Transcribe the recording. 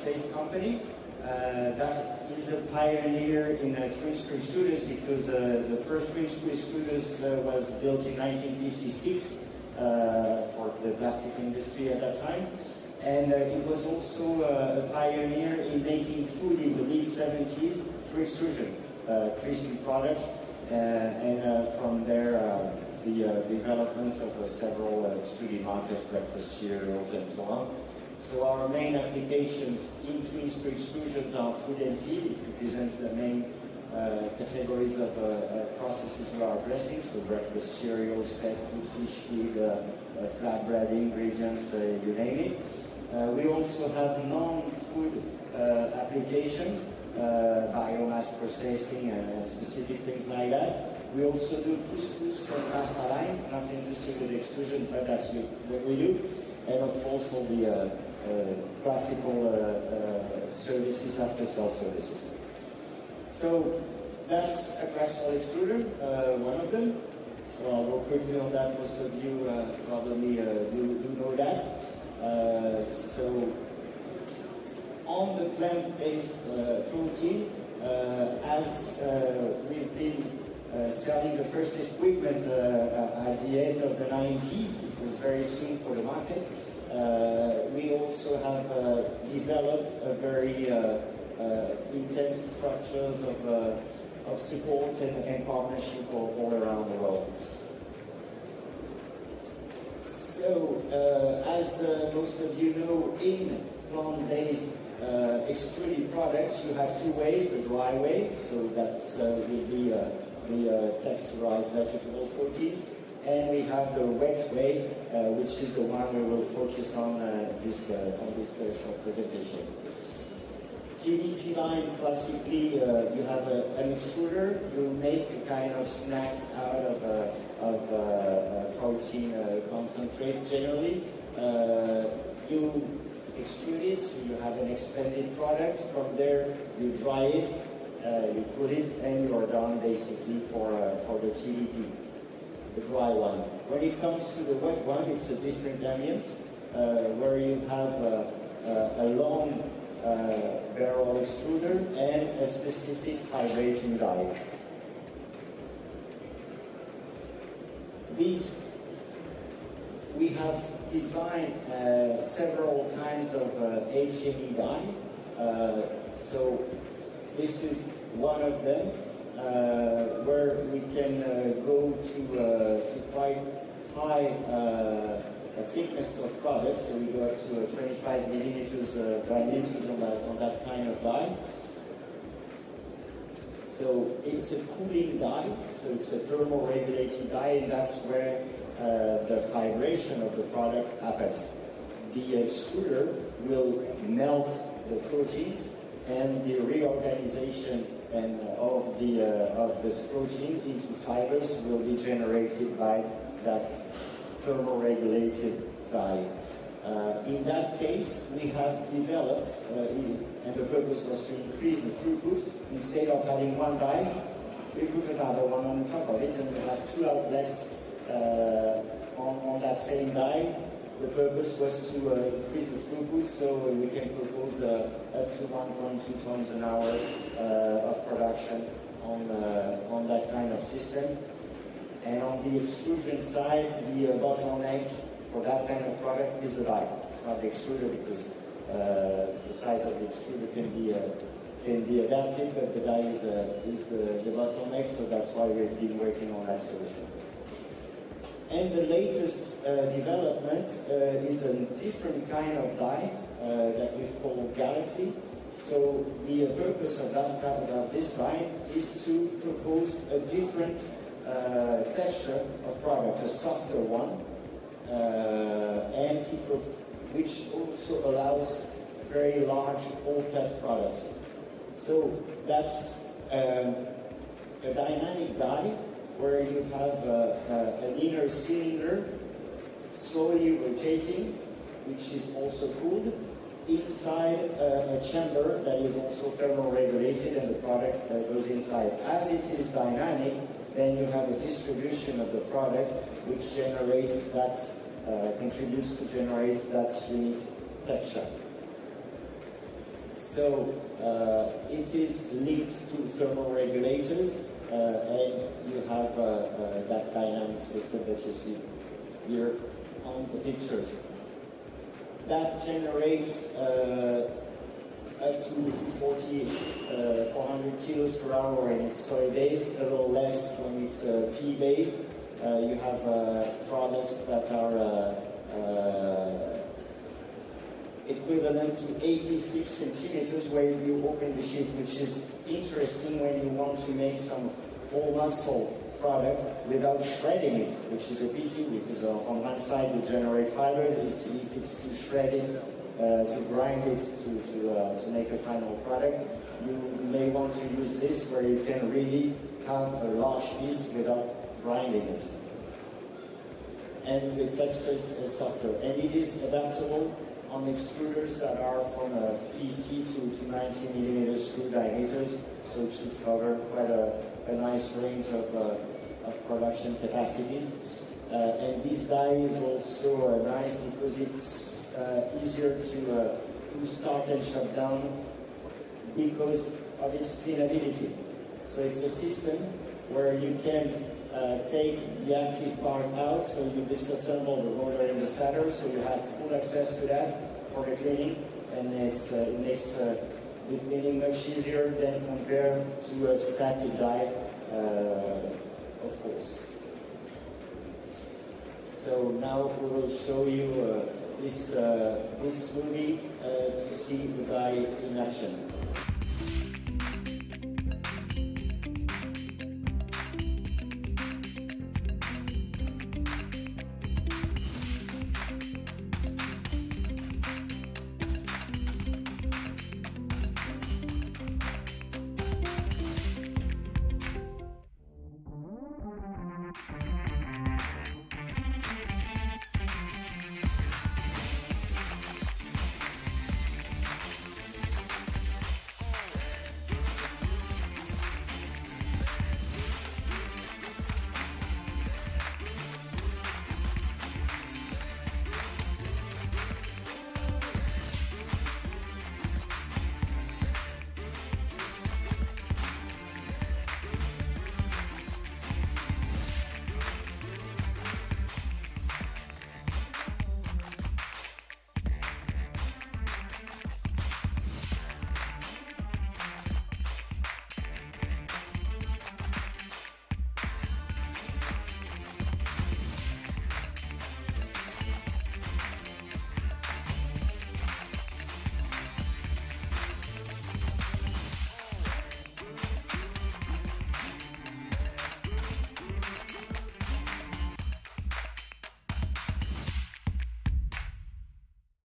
French-based company that is a pioneer in twin-screw extruders, because the first twin-screw extruders was built in 1956 for the plastic industry at that time. And it was also a pioneer in making food in the mid-70s through extrusion, crispy products, and from there the development of several extruded markets, breakfast cereals and so on. So our main applications in twin-screw extrusions are food and feed. It represents the main categories of processes we are addressing, so breakfast cereals, pet food, fish feed, flatbread ingredients, you name it. We also have non-food applications, biomass processing and specific things like that. We also do couscous and pasta line, nothing to see with extrusion, but that's what we do. And of course all the classical services, after-sale services. So that's a classical extruder, one of them. So I'll go quickly on that. Most of you probably do know that. So on the plant-based protein, as we've been selling the first equipment at the end of the 90s, it was very soon for the market. We also have developed a very intense structures of support and partnership all around the world. So, as most of you know, in plant-based extruded products, you have two ways: the dry way, so that's with the texturized vegetable proteins, and we have the wet way, which is the one we will focus on this short presentation. TDP line, classically, you have an extruder. You make a kind of snack out of protein concentrate generally. You extrude it, so you have an expanded product. From there, you dry it, you put it, and you are done basically for the TDP, the dry one. When it comes to the wet one, it's a different ambience, where you have a long barrel extruder and a specific fibrating die. These, we have designed several kinds of HME die. So this is one of them, where we can go to quite high thickness of product, so we go up to 25 millimeters diameters on that kind of die. So it's a cooling die, so it's a thermoregulated die, and that's where the vibration of the product happens. The extruder will melt the proteins, and the reorganization of this protein into fibers will be generated by that thermoregulated die. In that case, we have developed, and the purpose was to increase the throughput. Instead of having one die, we put another one on top of it, and we have two outlets on that same die. The purpose was to increase the throughput, so we can propose up to 1.2 tons an hour of production on that kind of system. And on the extrusion side, the bottleneck for that kind of product is the die. It's not the extruder, because the size of the extruder can be adapted, but the die is the bottleneck, so that's why we've been working on that solution. And the latest development is a different kind of die that we've called Galaxy. So the purpose of this die is to propose a different texture of product, a softer one, and which also allows very large all-cut products. So that's a dynamic die where you have an inner cylinder slowly rotating, which is also cooled, inside a chamber that is also thermoregulated, and the product goes inside. As it is dynamic, then you have a distribution of the product which generates that, contributes to generate that unique texture. So it is linked to thermal regulators, and you have that dynamic system that you see here on the pictures. That generates up to 400 kilos per hour, and it's soy-based, a little less when it's pea-based. You have products that are equivalent to 86 centimeters where you open the sheet, which is interesting when you want to make some whole muscle product without shredding it, which is a pity because on one side you generate fiber. If it's to shred it, to grind it, to make a final product, you may want to use this where you can really have a large piece without grinding it. And the texture is softer, and it is adaptable on extruders that are from 50 to 90 millimeter screw diameters, so it should cover quite a nice range of production capacities. And this die is also nice because it's easier to start and shut down because of its cleanability. So it's a system where you can take the active part out, so you disassemble the rotor and the stator, so you have full access to that for the cleaning, and it makes the cleaning much easier than compared to a static die, of course. So now we will show you this movie to see the die in action.